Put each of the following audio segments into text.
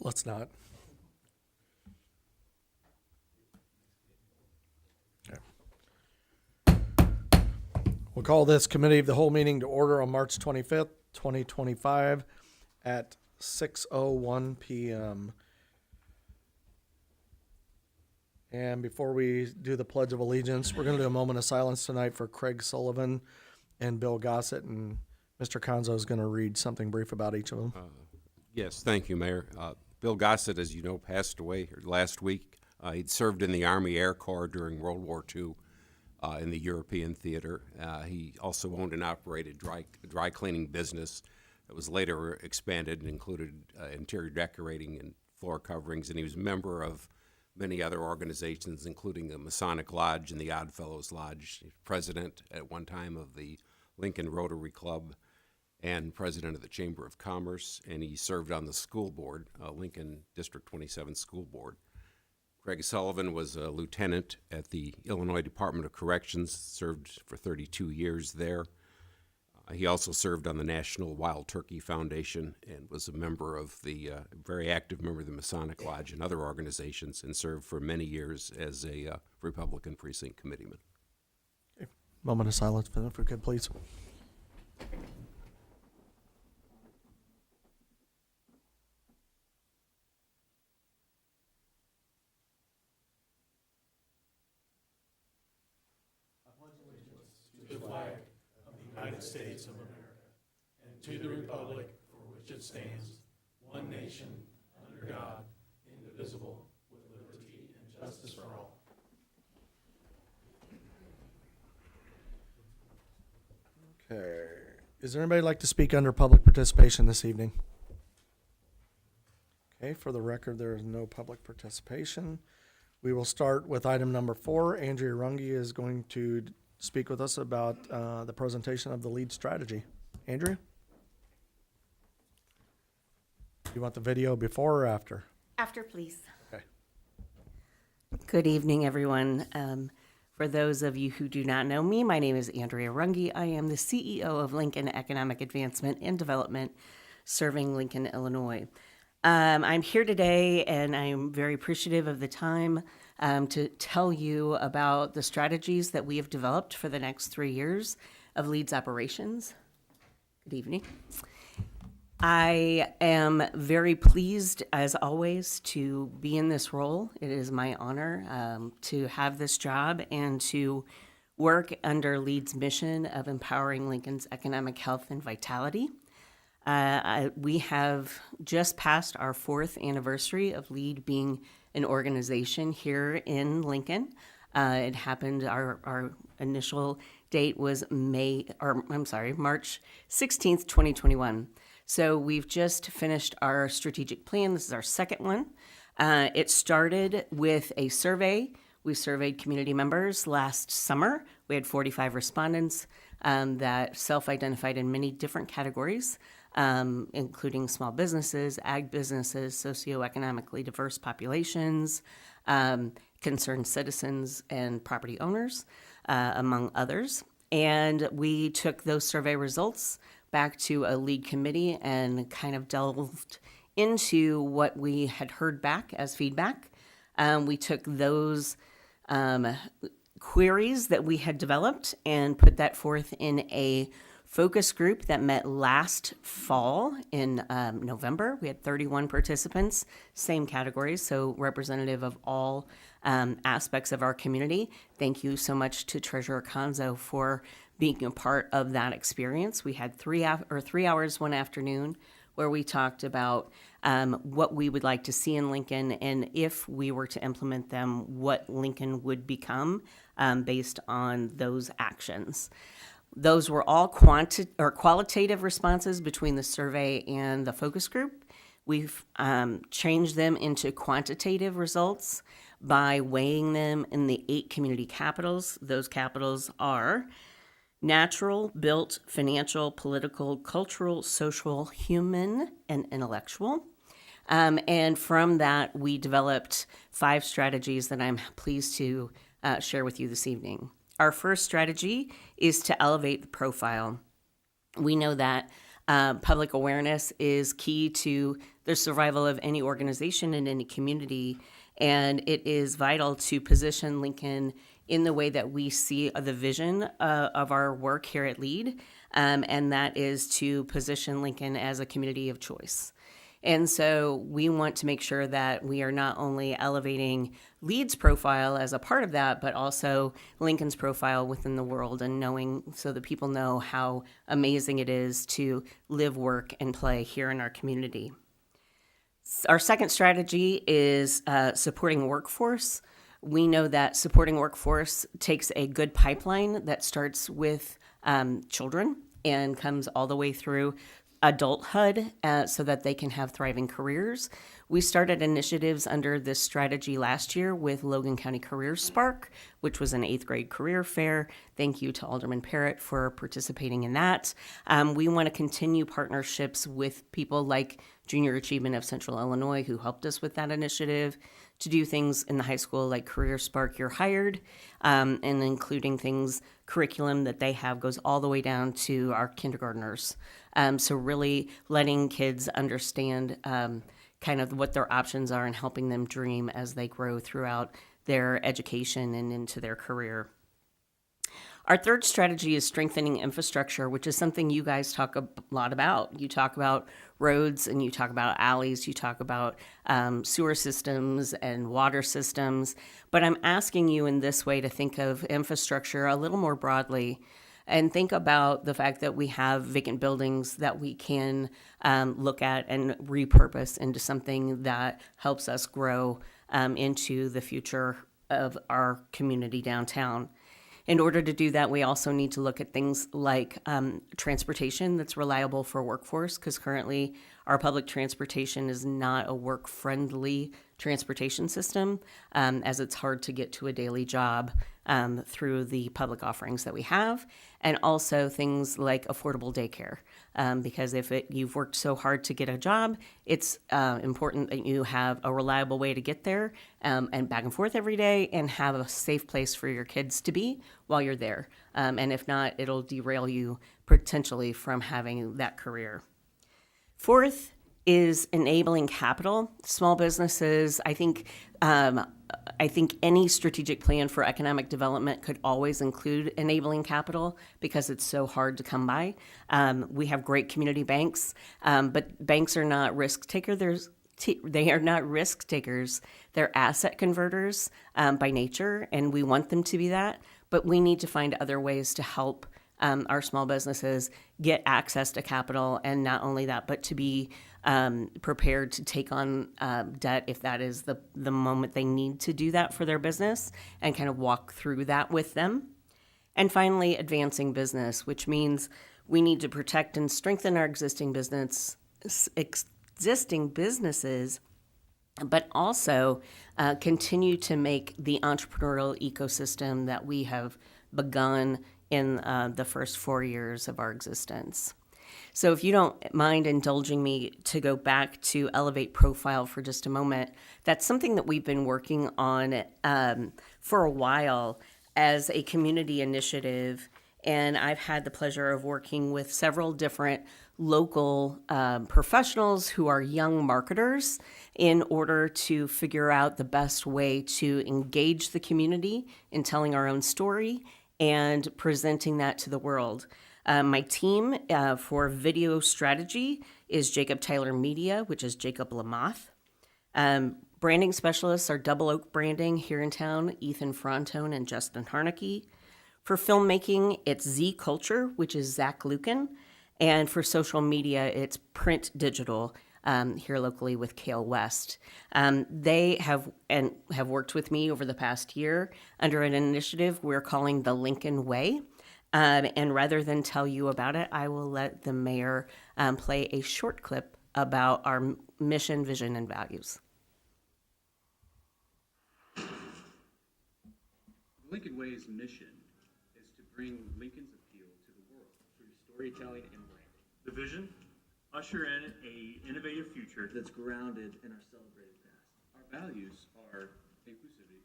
Let's not. Okay. We'll call this committee of the whole meeting to order on March 25th, 2025 at 6:01 p.m. And before we do the Pledge of Allegiance, we're going to do a moment of silence tonight for Craig Sullivan and Bill Gossett, and Mr. Conzo is going to read something brief about each of them. Yes, thank you, Mayor. Bill Gossett, as you know, passed away last week. He'd served in the Army Air Corps during World War II in the European theater. He also owned and operated dry cleaning business that was later expanded and included interior decorating and floor coverings, and he was a member of many other organizations, including the Masonic Lodge and the Odd Fellows Lodge, president at one time of the Lincoln Rotary Club, and president of the Chamber of Commerce, and he served on the school board, Lincoln District 27 School Board. Craig Sullivan was a lieutenant at the Illinois Department of Corrections, served for 32 years there. He also served on the National Wild Turkey Foundation and was a member of the, very active member of the Masonic Lodge and other organizations, and served for many years as a Republican precinct committeeman. Okay. Moment of silence for them, if we could, please. United States of America, and to the republic for which it stands, one nation, under God, indivisible, with liberty and justice for all. Okay. Is there anybody like to speak under public participation this evening? Okay, for the record, there is no public participation. We will start with item number 4. Andrea Runge is going to speak with us about the presentation of the LEAD strategy. Andrea? You want the video before or after? After, please. Okay. Good evening, everyone. For those of you who do not know me, my name is Andrea Runge. I am the CEO of Lincoln Economic Advancement and Development, serving Lincoln, Illinois. I'm here today, and I'm very appreciative of the time to tell you about the strategies that we have developed for the next 3 years of LEAD's operations. Good evening. I am very pleased, as always, to be in this role. It is my honor to have this job and to work under LEAD's mission of empowering Lincoln's economic health and vitality. We have just passed our 4th anniversary of LEAD being an organization here in Lincoln. It happened, our initial date was March 16th, 2021. So we've just finished our strategic plan. This is our 2nd one. It started with a survey. We surveyed community members last summer. We had 45 respondents that self-identified in many different categories, including small businesses, ag businesses, socioeconomically diverse populations, concerned citizens, and property owners, among others. And we took those survey results back to a LEAD committee and kind of delved into what we had heard back as feedback. We took those queries that we had developed and put that forth in a focus group that met last fall in November. We had 31 participants, same categories, so representative of all aspects of our community. Thank you so much to Treasurer Conzo for being a part of that experience. We had 3 hours one afternoon where we talked about what we would like to see in Lincoln, and if we were to implement them, what Lincoln would become based on those actions. Those were all qualitative responses between the survey and the focus group. We've changed them into quantitative results by weighing them in the 8 community capitals. Those capitals are natural, built, financial, political, cultural, social, human, and intellectual. And from that, we developed 5 strategies that I'm pleased to share with you this evening. our first strategy is to elevate the profile. We know that public awareness is key to the survival of any organization and any community, and it is vital to position Lincoln in the way that we see the vision of our work here at LEAD, and that is to position Lincoln as a community of choice. And so we want to make sure that we are not only elevating LEAD's profile as a part of that, but also Lincoln's profile within the world, and knowing so that people know how amazing it is to live, work, and play here in our community. Our second strategy is supporting workforce. We know that supporting workforce takes a good pipeline that starts with children and comes all the way through adulthood so that they can have thriving careers. We started initiatives under this strategy last year with Logan County Career Spark, which was an 8th grade career fair. Thank you to Alderman Parrott for participating in that. We want to continue partnerships with people like Junior Achievement of Central Illinois, who helped us with that initiative, to do things in the high school like Career Spark You're Hired, and including things, curriculum that they have goes all the way down to our kindergartners. So really letting kids understand kind of what their options are and helping them dream as they grow throughout their education and into their career. Our third strategy is strengthening infrastructure, which is something you guys talk a lot about. You talk about roads and you talk about alleys, you talk about sewer systems and water systems. But I'm asking you in this way to think of infrastructure a little more broadly and think about the fact that we have vacant buildings that we can look at and repurpose into something that helps us grow into the future of our community downtown. In order to do that, we also need to look at things like transportation that's reliable for workforce, because currently our public transportation is not a work-friendly transportation system, as it's hard to get to a daily job through the public offerings that we have, and also things like affordable daycare, because if you've worked so hard to get a job, it's important that you have a reliable way to get there and back and forth every day, and have a safe place for your kids to be while you're there. And if not, it'll derail you potentially from having that career. Fourth is enabling capital. Small businesses, I think any strategic plan for economic development could always include enabling capital because it's so hard to come by. We have great community banks, but banks are not risk takers. They are not risk takers. They're asset converters by nature, and we want them to be that. But we need to find other ways to help our small businesses get access to capital, and not only that, but to be prepared to take on debt if that is the moment they need to do that for their business, and kind of walk through that with them. And finally, advancing business, which means we need to protect and strengthen our existing businesses, but also continue to make the entrepreneurial ecosystem that we have begun in the first 4 years of our existence. So if you don't mind indulging me to go back to Elevate Profile for just a moment, that's something that we've been working on for a while as a community initiative. And I've had the pleasure of working with several different local professionals who are young marketers in order to figure out the best way to engage the community in telling our own story and presenting that to the world. My team for video strategy is Jacob Tyler Media, which is Jacob Lamoth. Branding specialists are Double Oak Branding here in town, Ethan Frontone and Justin Harneke. For filmmaking, it's Z Culture, which is Zach Lucan. And for social media, it's Print Digital here locally with Kale West. They have worked with me over the past year under an initiative we're calling the Lincoln Way. And rather than tell you about it, I will let the mayor play a short clip about our mission, vision, and values. The Lincoln Way's mission is to bring Lincoln's appeal to the world through storytelling and branding. The vision, usher in an innovative future That's grounded in our celebrated past. Our values are inclusivity,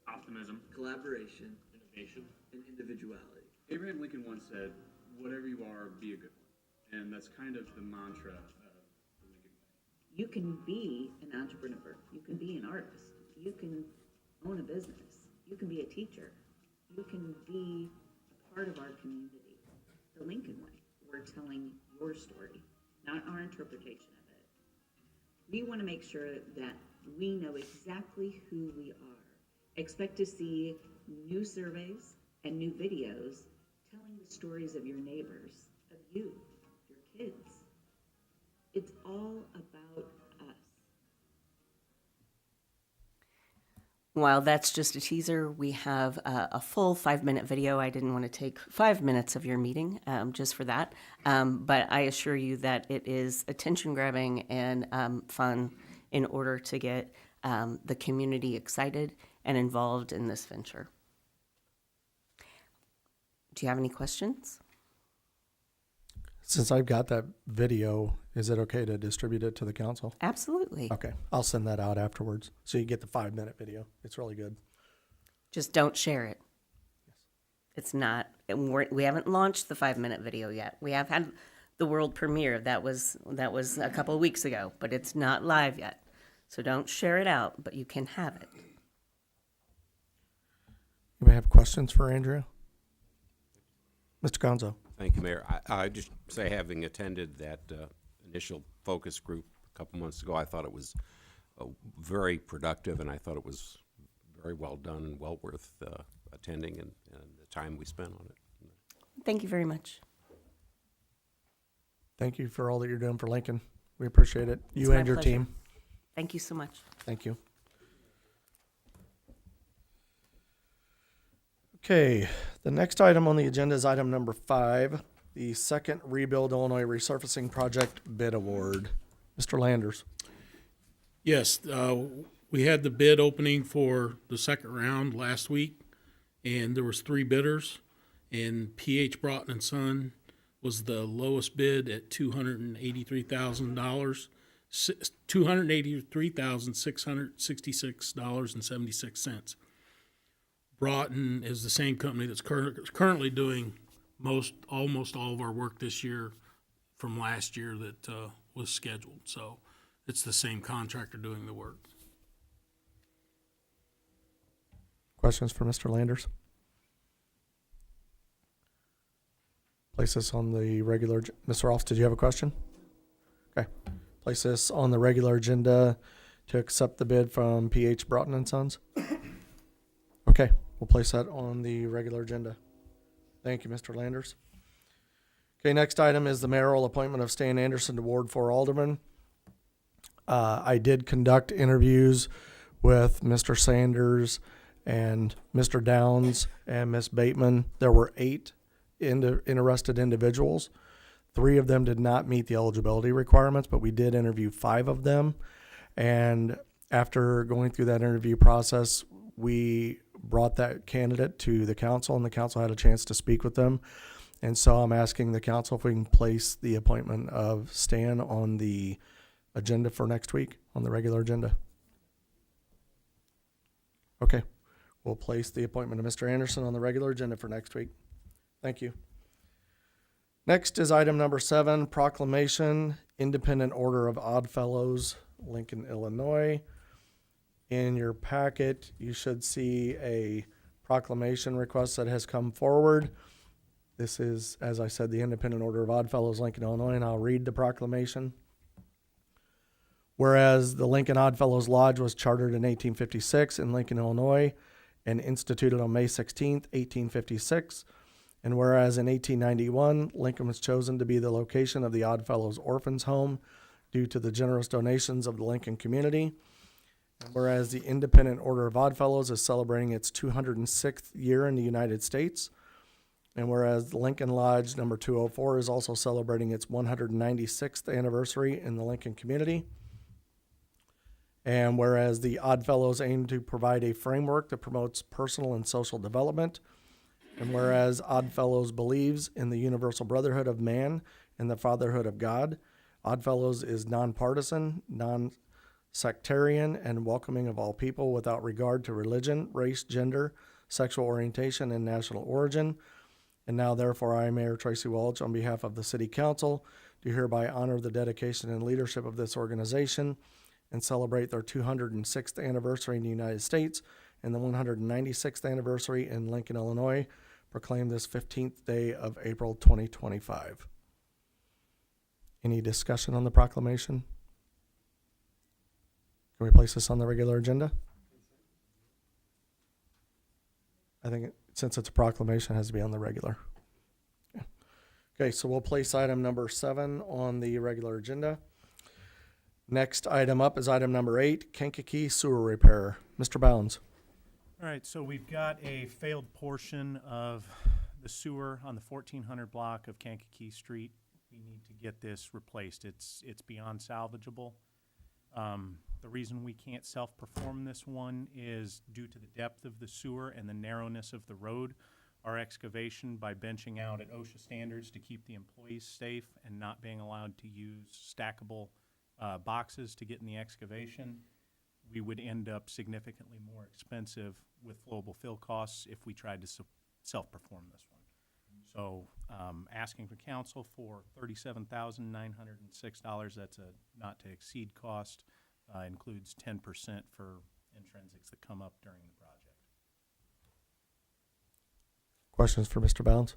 optimism, collaboration, participation, and individuality. Abraham Lincoln once said, "Whatever you are, be a good one." And that's kind of the mantra of the Lincoln Way. You can be an entrepreneur. You can be an artist. You can own a business. You can be a teacher. You can be a part of our community. The Lincoln Way. We're telling your story, not our interpretation of it. We want to make sure that we know exactly who we are. Expect to see new surveys and new videos telling the stories of your neighbors, of you, your kids. It's all about us. While that's just a teaser, we have a full 5-minute video. I didn't want to take 5 minutes of your meeting just for that. But I assure you that it is attention grabbing and fun in order to get the community excited and involved in this venture. Do you have any questions? Since I've got that video, is it okay to distribute it to the council? Absolutely. Okay, I'll send that out afterwards, so you get the 5-minute video. It's really good. Just don't share it. It's not, we haven't launched the 5-minute video yet. We have had the world premiere. That was a couple of weeks ago, but it's not live yet. So don't share it out, but you can have it. You may have questions for Andrea? Mr. Gonzo? Thank you, Mayor. I just say, having attended that initial focus group a couple months ago, I thought it was very productive, and I thought it was very well done and well worth attending and the time we spent on it. Thank you very much. Thank you for all that you're doing for Lincoln. We appreciate it. It's You my and your pleasure. team. Thank you so much. Thank you. Okay, the next item on the agenda is item number 5, the second Rebuild Illinois Resurfacing Project bid award. Mr. Landers. Yes, we had the bid opening for the second round last week, and there was 3 bidders, and PH Broughton and Son was the lowest bid at $283,000, $283,666.76. Broughton is the same company that's currently doing almost all of our work this year from last year that was scheduled. So it's the same contractor doing the work. Questions for Mr. Landers? Place this on the regular, Mr. Ross, did you have a question? Okay. Place this on the regular agenda to accept the bid from PH Broughton and Sons. Okay, we'll place that on the regular agenda. Thank you, Mr. Landers. Okay, next item is the mayoral appointment of Stan Anderson to Ward 4 Alderman. I did conduct interviews with Mr. Sanders and Mr. Downs and Miss Bateman. There were 8 interested individuals. 3 of them did not meet the eligibility requirements, but we did interview 5 of them. And after going through that interview process, we brought that candidate to the council, and the council had a chance to speak with them. And so I'm asking the council if we can place the appointment of Stan on the agenda for next week, on the regular agenda. Okay, we'll place the appointment of Mr. Anderson on the regular agenda for next week. Thank you. Next is item number 7, proclamation, Independent Order of Odd Fellows, Lincoln, Illinois. In your packet, you should see a proclamation request that has come forward. This is, as I said, the Independent Order of Odd Fellows, Lincoln, Illinois, and I'll read the proclamation. Whereas the Lincoln Odd Fellows Lodge was chartered in 1856 in Lincoln, Illinois, and instituted on May 16th, 1856, and whereas in 1891, Lincoln was chosen to be the location of the Odd Fellows Orphans Home due to the generous donations of the Lincoln community, and whereas the Independent Order of Odd Fellows is celebrating its 206th year in the United States, and whereas the Lincoln Lodge number 204 is also celebrating its 196th anniversary in the Lincoln community, and whereas the Odd Fellows aim to provide a framework that promotes personal and social development, and whereas Odd Fellows believes in the universal brotherhood of man and the fatherhood of God, Odd Fellows is nonpartisan, non-sectarian, and welcoming of all people without regard to religion, race, gender, sexual orientation, and national origin. And now, therefore, I, Mayor Tracy Welch, on behalf of the City Council, do hereby honor the dedication and leadership of this organization and celebrate their 206th anniversary in the United States and the 196th anniversary in Lincoln, Illinois. Proclaim this 15th day of April 2025. Any discussion on the proclamation? Can we place this on the regular agenda? I think since it's a proclamation, it has to be on the regular. Okay, so we'll place item number 7 on the regular agenda. Next item up is item number 8, Kankakee Sewer Repair. Mr. Bounds. All right, so we've got a failed portion of the sewer on the 1400 block of Kankakee Street. We need to get this replaced. It's beyond salvageable. The reason we can't self-perform this one is due to the depth of the sewer and the narrowness of the road. Our excavation, by benching out at OSHA standards to keep the employees safe and not being allowed to use stackable boxes to get in the excavation, we would end up significantly more expensive with flowable fill costs if we tried to self-perform this one. So asking for council for $37,906. That's a not-to-exceed cost. Includes 10% for intrinsics that come up during the project. Questions for Mr. Bounds?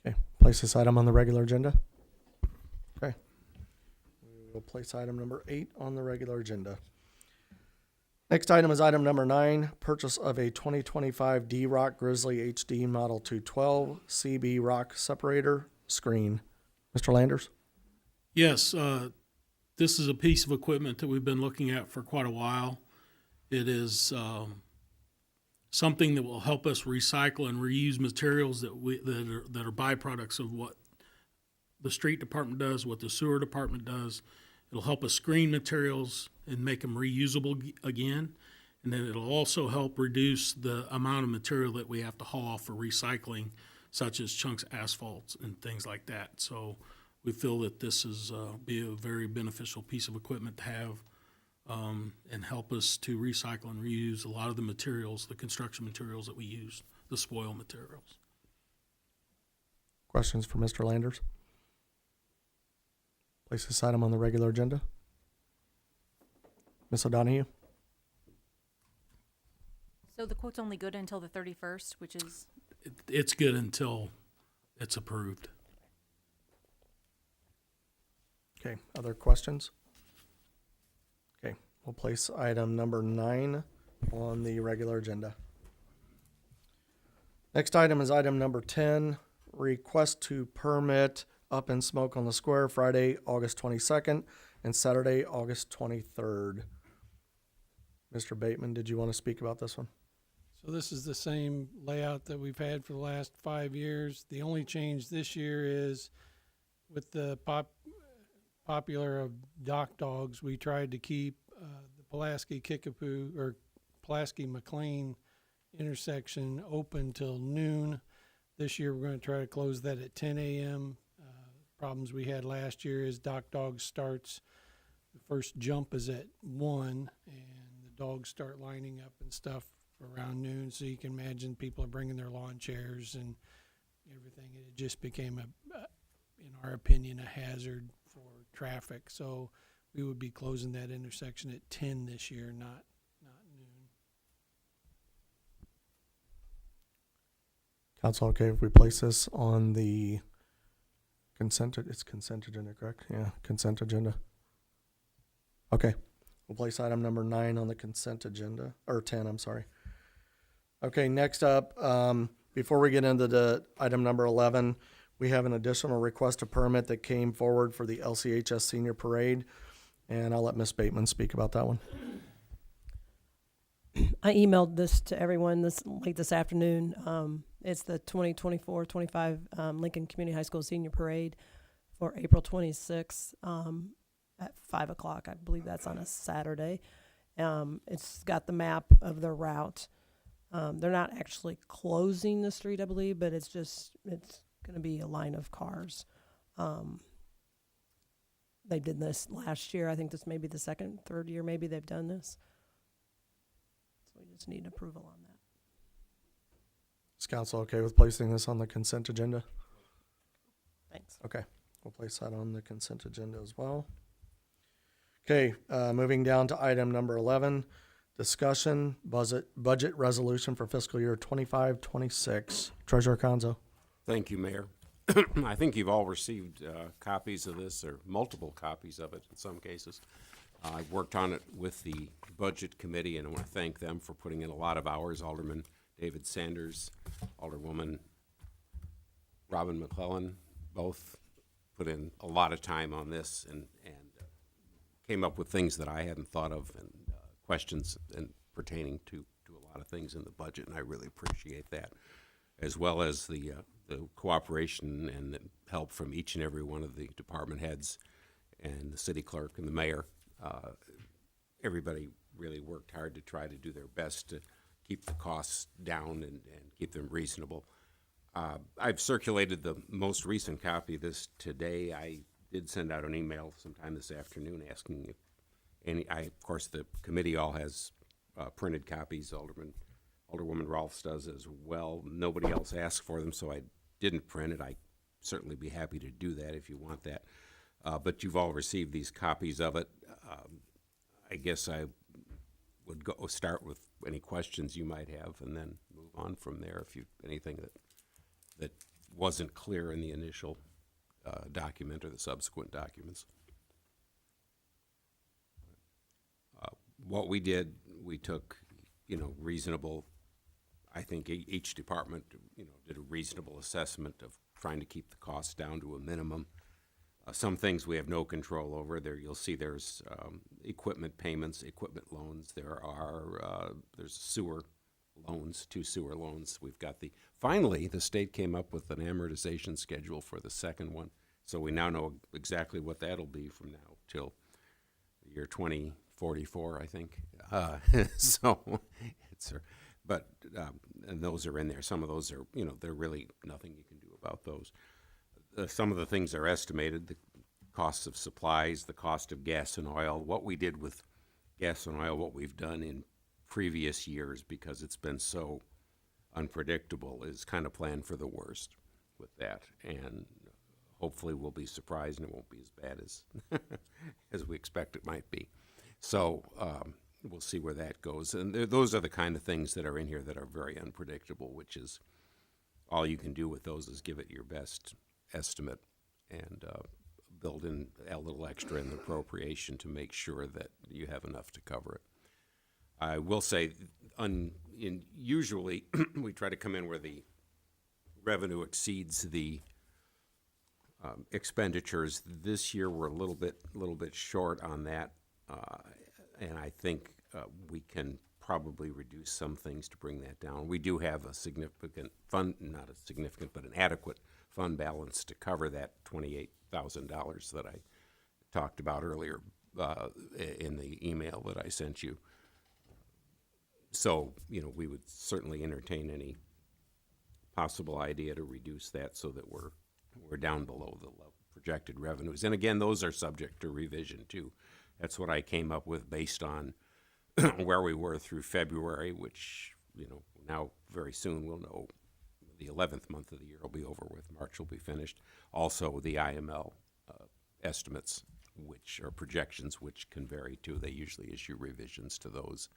Okay, place this item on the regular agenda. Okay. We will place item number 8 on the regular agenda. Next item is item number 9, purchase of a 2025 D-Rock Grizzly HD Model 212 CB Rock Separator Screen. Mr. Landers? Yes, this is a piece of equipment that we've been looking at for quite a while. It is something that will help us recycle and reuse materials that are byproducts of what the street department does, what the sewer department does. It'll help us screen materials and make them reusable again. And then it'll also help reduce the amount of material that we have to haul off for recycling, such as chunks of asphalt and things like that. So we feel that this is be a very beneficial piece of equipment to have and help us to recycle and reuse a lot of the materials, the construction materials that we use, the spoil materials. Questions for Mr. Landers? Place this item on the regular agenda. Ms. O'Donohue? So the quote's only good until the 31st, which is, It's good until it's approved. Okay, other questions? Okay, we'll place item number 9 on the regular agenda. Next item is item number 10, request to permit Up in Smoke on the Square Friday, August 22nd and Saturday, August 23rd. Mr. Bateman, did you want to speak about this one? So this is the same layout that we've had for the last 5 years. The only change this year is with the popular of dock dogs, we tried to keep the Pulaski Kickapoo or Pulaski McLean intersection open till noon. This year we're going to try to close that at 10 a.m. Problems we had last year is dock dogs starts, the first jump is at 1 and the dogs start lining up and stuff around noon. So you can imagine people are bringing their lawn chairs and everything. It just became in our opinion, a hazard for traffic. So we would be closing that intersection at 10 this year, not noon. Council, okay if we place this on the consent agenda, correct? Yeah, consent agenda. Okay, we'll place item number 9 on the consent agenda, or 10, I'm sorry. Okay, next up, before we get into the item number 11, we have an additional request of permit that came forward for the LCHS Senior Parade, and I'll let Ms. Bateman speak about that one. I emailed this to everyone this afternoon. It's the 2024-25 Lincoln Community High School Senior Parade for April 26th at 5 o'clock. I believe that's on a Saturday. It's got the map of the route. They're not actually closing the street, I believe, but it's going to be a line of cars. They did this last year. I think this may be the second, third year maybe they've done this. So we just need approval on that. Is council okay with placing this on the consent agenda? Thanks. Okay, we'll place that on the consent agenda as well. Okay, moving down to item number 11, discussion budget resolution for fiscal year 25-26. Treasurer Conzo. Thank you, Mayor. I think you've all received copies of this, or multiple copies of it in some cases. I've worked on it with the Budget Committee, and I want to thank them for putting in a lot of hours. Alderman David Sanders, Alderwoman Robin McClellan, both put in a lot of time on this and came up with things that I hadn't thought of, and questions and pertaining to a lot of things in the budget, and I really appreciate that, as well as the cooperation and the help from each and every one of the department heads and the city clerk and the mayor. Everybody really worked hard to try to do their best to keep the costs down and keep them reasonable. I've circulated the most recent copy of this today. I did send out an email sometime this afternoon asking if of course, the committee all has printed copies. Alderwoman Rolfs does as well. Nobody else asked for them, so I didn't print it. I'd certainly be happy to do that if you want that. But you've all received these copies of it. I guess I would start with any questions you might have and then move on from there if anything that wasn't clear in the initial document or the subsequent documents. What we did, we took, reasonable, I think each department, did a reasonable assessment of trying to keep the costs down to a minimum. Some things we have no control over. There, you'll see there's equipment payments, equipment loans. There's sewer loans, 2 sewer loans. We've got finally, the state came up with an amortization schedule for the second one. So we now know exactly what that'll be from now till the year 2044, I think. And those are in there. Some of those are, they're really nothing you can do about those. Some of the things are estimated, the costs of supplies, the cost of gas and oil. What we did with gas and oil, what we've done in previous years, because it's been so unpredictable, is kind of plan for the worst with that. And hopefully we'll be surprised and it won't be as bad as as we expect it might be. So we'll see where that goes. And those are the kind of things that are in here that are very unpredictable, which is all you can do with those is give it your best estimate and build in a little extra in the appropriation to make sure that you have enough to cover it. I will say, usually we try to come in where the revenue exceeds the expenditures. This year we're a little bit short on that, and I think we can probably reduce some things to bring that down. We do have a significant fund, not a significant, but an adequate fund balance to cover that $28,000 that I talked about earlier in the email that I sent you. So, we would certainly entertain any possible idea to reduce that so that we're down below the projected revenues. And again, those are subject to revision too. That's what I came up with based on where we were through February, which, now very soon we'll know the 11th month of the year will be over with. March will be finished. Also, the IML estimates, which are projections, which can vary too. They usually issue revisions to those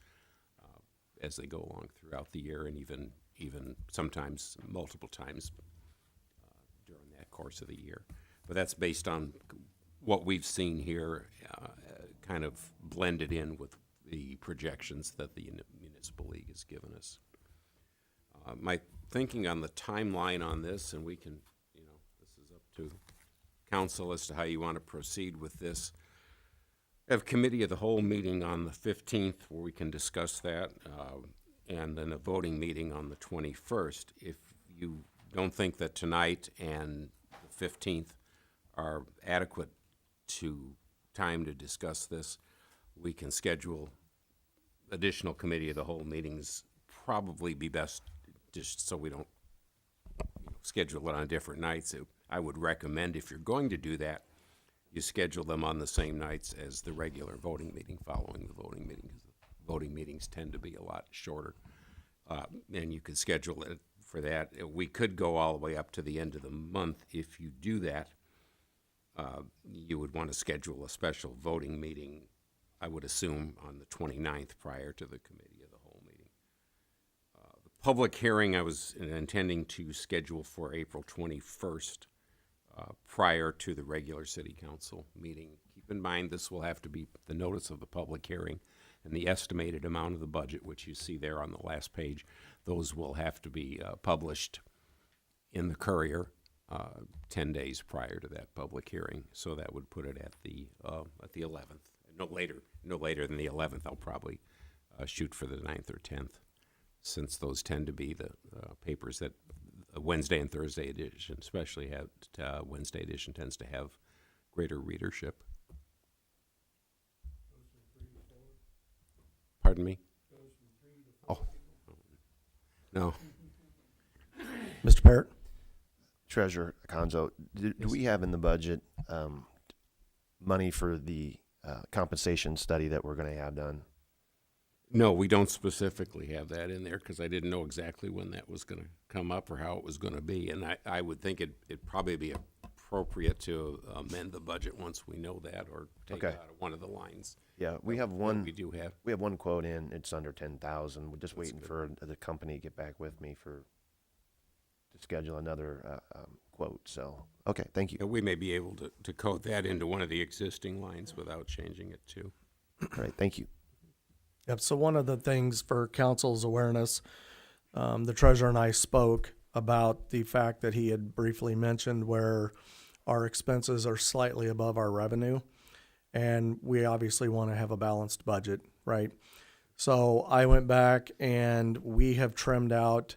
as they go along throughout the year, and even sometimes multiple times during that course of the year. But that's based on what we've seen here, kind of blended in with the projections that the Municipal League has given us. My thinking on the timeline on this, and we can, this is up to council as to how you want to proceed with this. Have committee of the whole meeting on the 15th where we can discuss that, and then a voting meeting on the 21st. If you don't think that tonight and the 15th are adequate to time to discuss this, we can schedule additional committee of the whole meetings. Probably be best just so we don't schedule it on different nights. I would recommend, if you're going to do that, you schedule them on the same nights as the regular voting meeting, following the voting meeting. voting meetings tend to be a lot shorter. And you could schedule it for that. We could go all the way up to the end of the month. If you do that, you would want to schedule a special voting meeting, I would assume, on the 29th prior to the committee of the whole meeting. The public hearing I was intending to schedule for April 21st prior to the regular city council meeting. Keep in mind, this will have to be the notice of the public hearing and the estimated amount of the budget, which you see there on the last page. Those will have to be published in the Courier 10 days prior to that public hearing. So that would put it at the 11th. No later than the 11th. I'll probably shoot for the 9th or 10th, since those tend to be the papers that Wednesday and Thursday edition, especially have Wednesday edition tends to have greater readership. Pardon me? Oh, no. Mr. Parrott? Treasurer Conzo, do we have in the budget money for the compensation study that we're going to have done? No, we don't specifically have that in there because I didn't know exactly when that was going to come up or how it was going to be. And I would think it'd probably be appropriate to amend the budget once we know that, or take it out of one of the lines. Yeah, we have one. We do have. We have one quote in. It's under 10,000. We're just waiting good. for the company to get back with me to schedule another quote. So, okay, thank you. We may be able to code that into one of the existing lines without changing it too. All right, thank you. Yep, so one of the things for council's awareness, the treasurer and I spoke about the fact that he had briefly mentioned where our expenses are slightly above our revenue, and we obviously want to have a balanced budget, right? So I went back and we have trimmed out,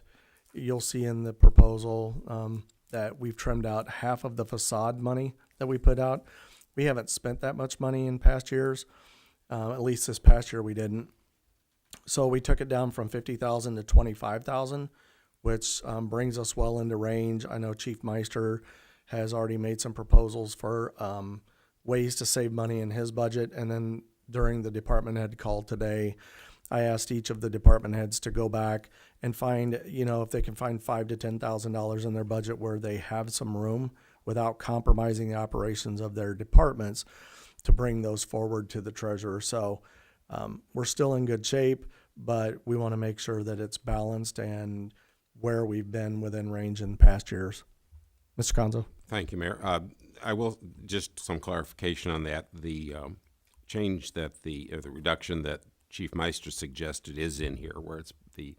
you'll see in the proposal that we've trimmed out half of the facade money that we put out. We haven't spent that much money in past years. At least this past year we didn't. So we took it down from 50,000 to 25,000, which brings us well into range. I know Chief Meister has already made some proposals for ways to save money in his budget. And then during the department head call today, I asked each of the department heads to go back and find, if they can find $5,000 to $10,000 in their budget where they have some room without compromising the operations of their departments, to bring those forward to the treasurer. So we're still in good shape, but we want to make sure that it's balanced and where we've been within range in past years. Mr. Conzo? Thank you, Mayor. I will, just some clarification on that. The change that the reduction that Chief Meister suggested is in here, where it's the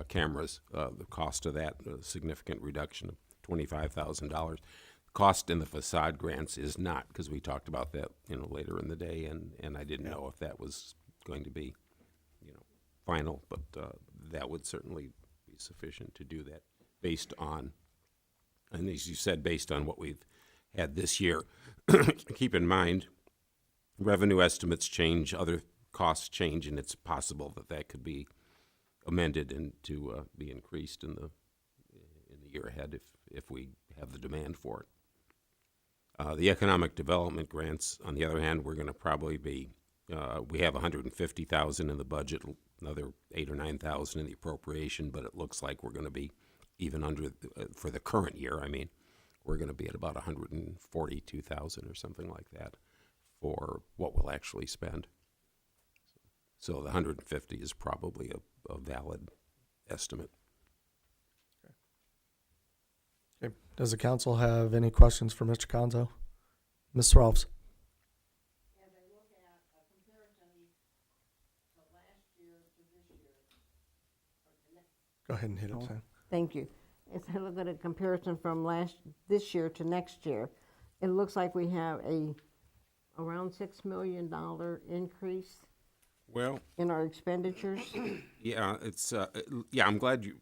cameras, the cost of that, a significant reduction of $25,000. Cost in the facade grants is not, because we talked about that, later in the day, and I didn't know if that was going to be, final, but that would certainly be sufficient to do that based on, and as you said, based on what we've had this year. Keep in mind, revenue estimates change, other costs change, and it's possible that could be amended and to be increased in the year ahead if we have the demand for it. The economic development grants, on the other hand, we're going to probably be, we have $150,000 in the budget, another $8,000 or $9,000 in the appropriation, but it looks like we're going to be even under, for the current year, we're going to be at about $142,000 or something like that for what we'll actually spend. So the 150 is probably a valid estimate. Okay. Does the council have any questions for Mr. Conzo? Ms. Rolfs? As I look at a comparison to last year to this year, or the next. Go ahead and hit it, Sam. Thank you. As I look at a comparison from this year to next year, it looks like we have around $6 million increase Well, in our expenditures. yeah, it's I'm glad you,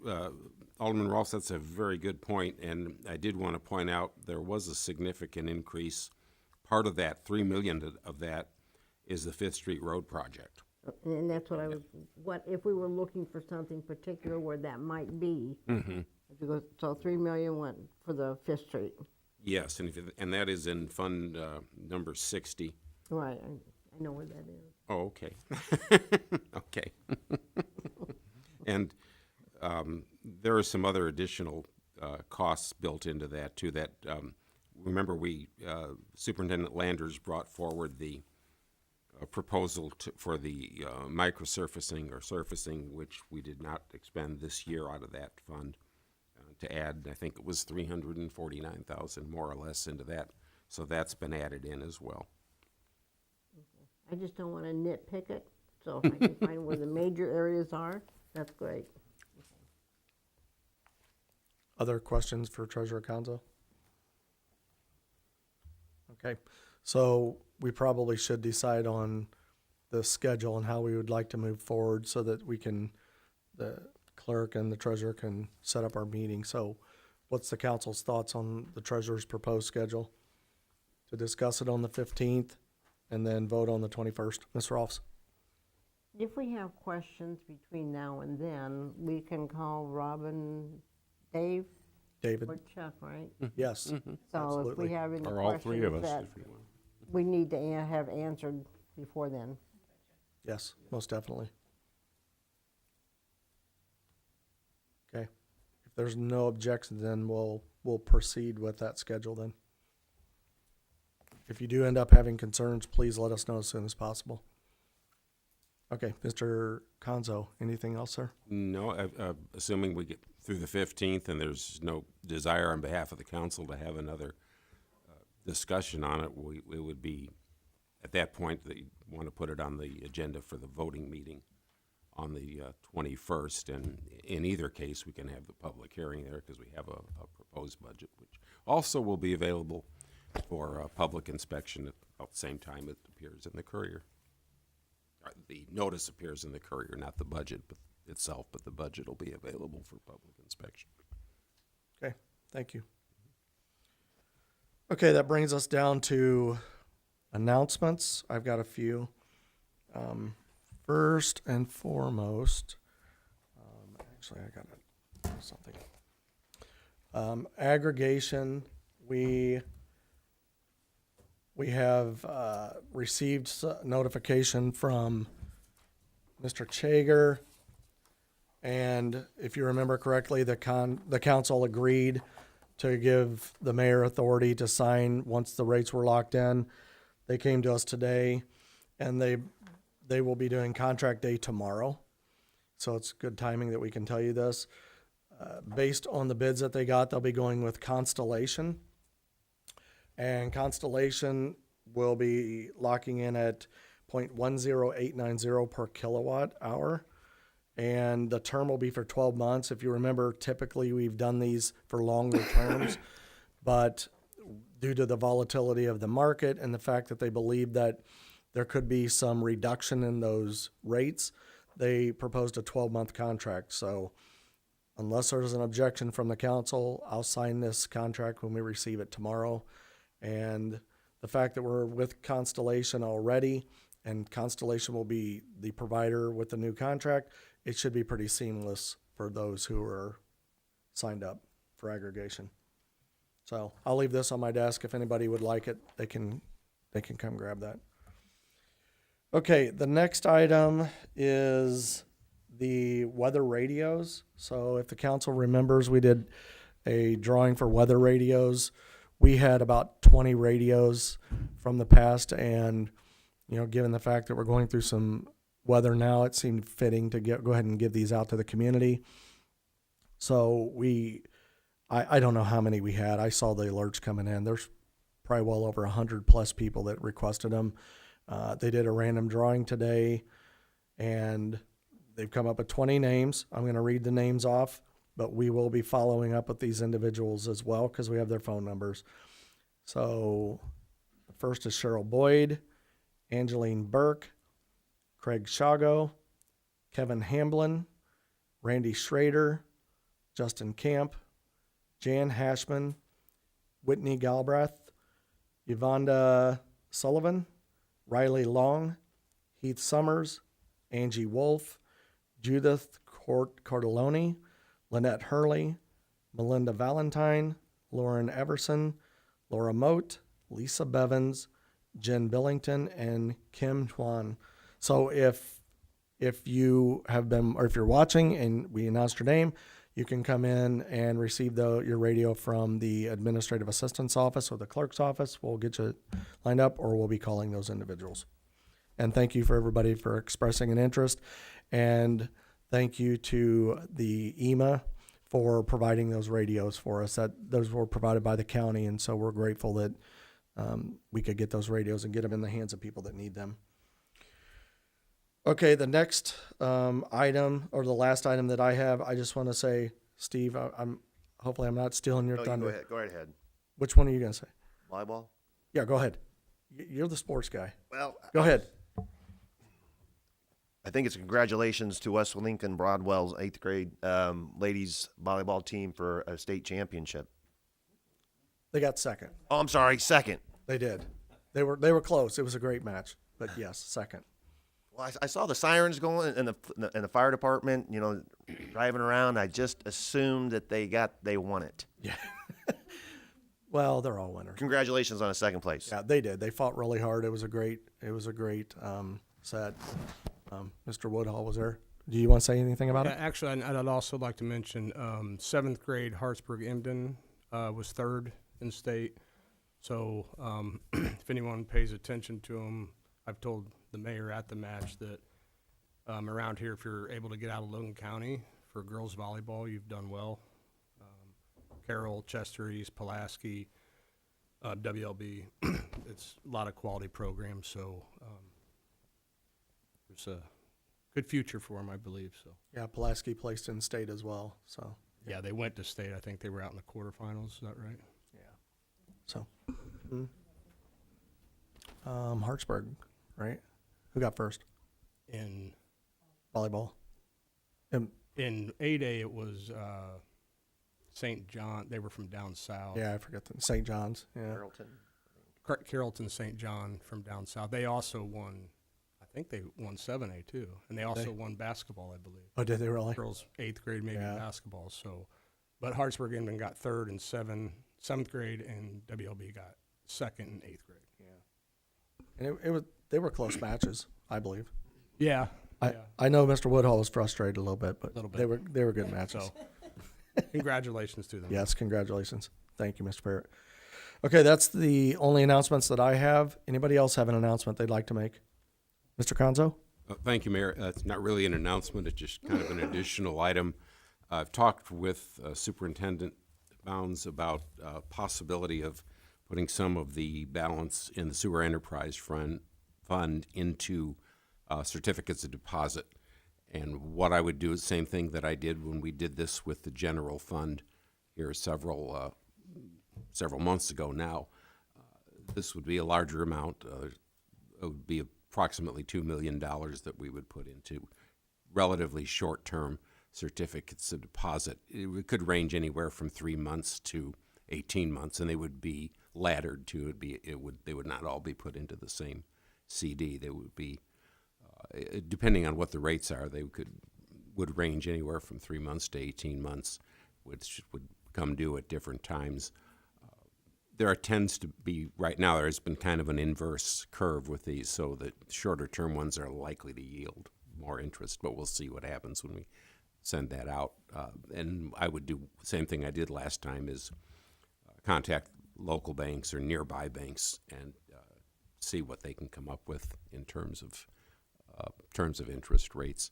Alderman Rolfs, that's a very good point, and I did want to point out there was a significant increase. Part of that, $3 million of that, is the Fifth Street Road project. And that's what what if we were looking for something particular where that might be? Mm-hmm. So $3 million went for the Fifth Street. Yes, and that is in Fund number 60. Right, I know where that is. Oh, okay. Okay. And there are some other additional costs built into that, too, that, remember Superintendent Landers brought forward the proposal for the microsurfacing or surfacing, which we did not expend this year out of that fund, to add, I think it was $349,000 more or less into that. So that's been added in as well. I just don't want to nitpick it, so if I can find where the major areas are, that's great. Other questions for Treasurer Conzo? Okay, so we probably should decide on the schedule and how we would like to move forward so that we can, the clerk and the treasurer can set up our meeting. So what's the council's thoughts on the treasurer's proposed schedule? To discuss it on the 15th and then vote on the 21st. Ms. Rolfs? If we have questions between now and then, we can call Robin, Dave, David? or Chuck, right? Yes, So if absolutely. we have any Or all three of questions us, that if you want. we need to have answered before then. Yes, most definitely. Okay, if there's no objection, then we'll proceed with that schedule then. If you do end up having concerns, please let us know as soon as possible. Okay, Mr. Conzo, anything else, sir? No, assuming we get through the 15th and there's no desire on behalf of the council to have another discussion on it, we would be, at that point, they want to put it on the agenda for the voting meeting on the 21st. And in either case, we can have the public hearing there because we have a proposed budget, which also will be available for public inspection at about the same time it appears in the Courier. The notice appears in the Courier, not the budget itself, but the budget will be available for public inspection. Okay, thank you. Okay, that brings us down to announcements. I've got a few. First and foremost, actually, I got something. Aggregation, we have received notification from Mr. Chager, and if you remember correctly, the council agreed to give the mayor authority to sign once the rates were locked in. They came to us today, and they will be doing contract day tomorrow. So it's good timing that we can tell you this. Based on the bids that they got, they'll be going with Constellation. And Constellation will be locking in at 0.10890 per kilowatt hour. And the term will be for 12 months. If you remember, typically we've done these for longer terms, but due to the volatility of the market and the fact that they believe that there could be some reduction in those rates, they proposed a 12-month contract. So unless there's an objection from the council, I'll sign this contract when we receive it tomorrow. And the fact that we're with Constellation already, and Constellation will be the provider with the new contract, it should be pretty seamless for those who are signed up for aggregation. So I'll leave this on my desk. If anybody would like it, they can come grab that. Okay, the next item is the weather radios. So if the council remembers, we did a drawing for weather radios. We had about 20 radios from the past, and given the fact that we're going through some weather now, it seemed fitting to go ahead and give these out to the community. So I don't know how many we had. I saw the alerts coming in. There's probably well over 100 plus people that requested them. They did a random drawing today, and they've come up with 20 names. I'm going to read the names off, but we will be following up with these individuals as well because we have their phone numbers. So the first is Cheryl Boyd, Angeline Burke, Craig Shago, Kevin Hamblin, Randy Schrader, Justin Camp, Jan Hashman, Whitney Galbraith, Yvonne Sullivan, Riley Long, Heath Summers, Angie Wolf, Judith Cordelloni, Lynette Hurley, Melinda Valentine, Lauren Everson, Laura Moat, Lisa Bevins, Jen Billington, and Kim Tuan. So if you have been, or if you're watching and we announced your name, you can come in and receive your radio from the administrative assistant's office or the clerk's office. We'll get you lined up, or we'll be calling those individuals. And thank you for everybody for expressing an interest. And thank you to the EMA for providing those radios for us. Those were provided by the county, and so we're grateful that we could get those radios and get them in the hands of people that need them. Okay, the next item, or the last item that I have, I just want to say, Steve, hopefully I'm not stealing your No, you thunder. go right ahead. Which one are you going to say? Volleyball? Yeah, go ahead. You're the sports guy. Well, Go ahead. I think it's congratulations to West Lincoln Broadwell's 8th grade ladies volleyball team for a state championship. They got second. Oh, I'm sorry, second. They did. They were close. It was a great match, but yes, second. Well, I saw the sirens going in the fire department, you know, driving around. I just assumed that they won it. Yeah. Well, they're all winners. Congratulations on a second place. Yeah, they did. They fought really hard. It was a great set. Mr. Woodhall was there. Do you want to say anything about it? Actually, I'd also like to mention 7th grade Hartsburg-Emden was third in state. So if anyone pays attention to them, I've told the mayor at the match that around here, if you're able to get out of Logan County for girls volleyball, you've done well. Carroll, Chester East, Pulaski, WLB, it's a lot of quality programs. So there's a good future for them, I believe. So Yeah, Pulaski placed in state as well. So yeah, they went to state. I think they were out in the quarterfinals. Is that right? so Hartsburg, right? Who got first? In Volleyball. in 8A, it was St. John. They were from down south. Yeah, I forget the St. John's. Yeah. Carrollton, St. John from down south. They also won. I think they won 7A too, and they also won basketball, I believe. Oh, did they really? Girls 8th grade, maybe Yeah. basketball. So, but Hartsburg-Emden got third in 7th grade, and WLB got second in 8th grade. And they were close matches, I believe. Yeah. I know Mr. Woodhall was frustrated a little bit, but Little bit. they were good matches. So, congratulations to them. Yes, congratulations. Thank you, Mr. Parrott. Okay, that's the only announcements that I have. Anybody else have an announcement they'd like to make? Mr. Conzo? Thank you, Mayor. It's not really an announcement, it's just kind of an additional item. I've talked with Superintendent Bounds about possibility of putting some of the balance in the sewer enterprise fund into certificates of deposit. And what I would do is the same thing that I did when we did this with the general fund here several months ago now. This would be a larger amount. It would be approximately $2 million that we would put into relatively short-term certificates of deposit. It could range anywhere from 3 months to 18 months, and they would be laddered to they would not all be put into the same CD. They would be, depending on what the rates are, would range anywhere from 3 months to 18 months, which would come due at different times. There tends to be, right now, there has been kind of an inverse curve with these, so the shorter term ones are likely to yield more interest, but we'll see what happens when we send that out. And I would do the same thing I did last time, is contact local banks or nearby banks and see what they can come up with in terms of interest rates.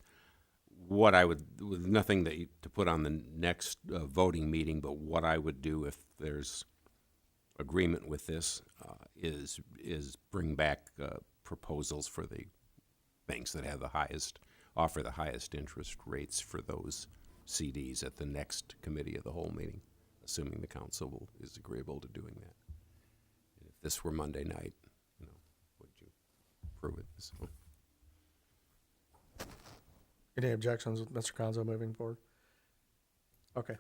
What I would, with nothing to put on the next voting meeting, but what I would do if there's agreement with this is bring back proposals for the banks that have offer the highest interest rates for those CDs at the next committee of the whole meeting, assuming the council is agreeable to doing that. And if this were Monday night, would you approve it? So. Any objections with Mr. Conzo moving forward? Okay.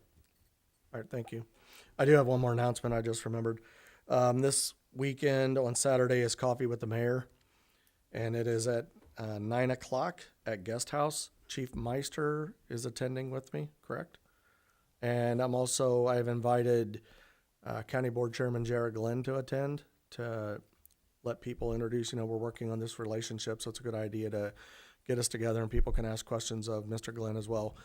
All right, thank you. I do have one more announcement I just remembered. This weekend on Saturday is Coffee with the Mayor, and it is at 9 o'clock at Guest House. Chief Meister is attending with me, correct? And I've invited County Board Chairman Jared Glenn to attend to let people introduce, we're working on this relationship, so it's a good idea to get us together and people can ask questions of Mr. Glenn as well.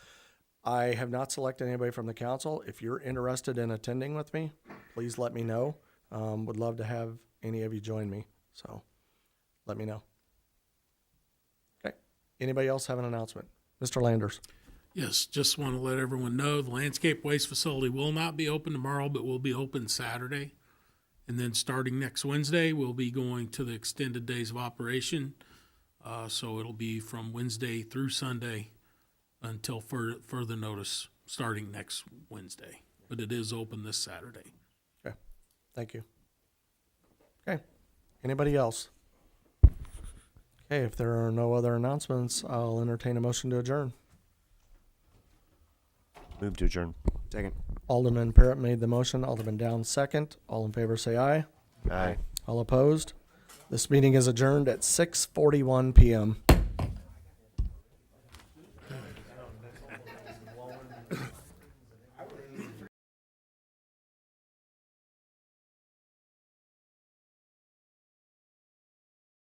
I have not selected anybody from the council. If you're interested in attending with me, please let me know. Would love to have any of you join me, so let me know. Okay. Anybody else have an announcement? Mr. Landers. Yes, just want to let everyone know the landscape waste facility will not be open tomorrow, but will be open Saturday. And then starting next Wednesday, we'll be going to the extended days of operation. So it'll be from Wednesday through Sunday until further notice, starting next Wednesday. But it is open this Saturday. Okay, thank you. Okay, anybody else? Okay, if there are no other announcements, I'll entertain a motion to adjourn. Move to adjourn. Second. Alderman Parrott made the motion, Alderman Downs second. All in favor say aye. Aye. All opposed? This meeting is adjourned at 6:41 PM.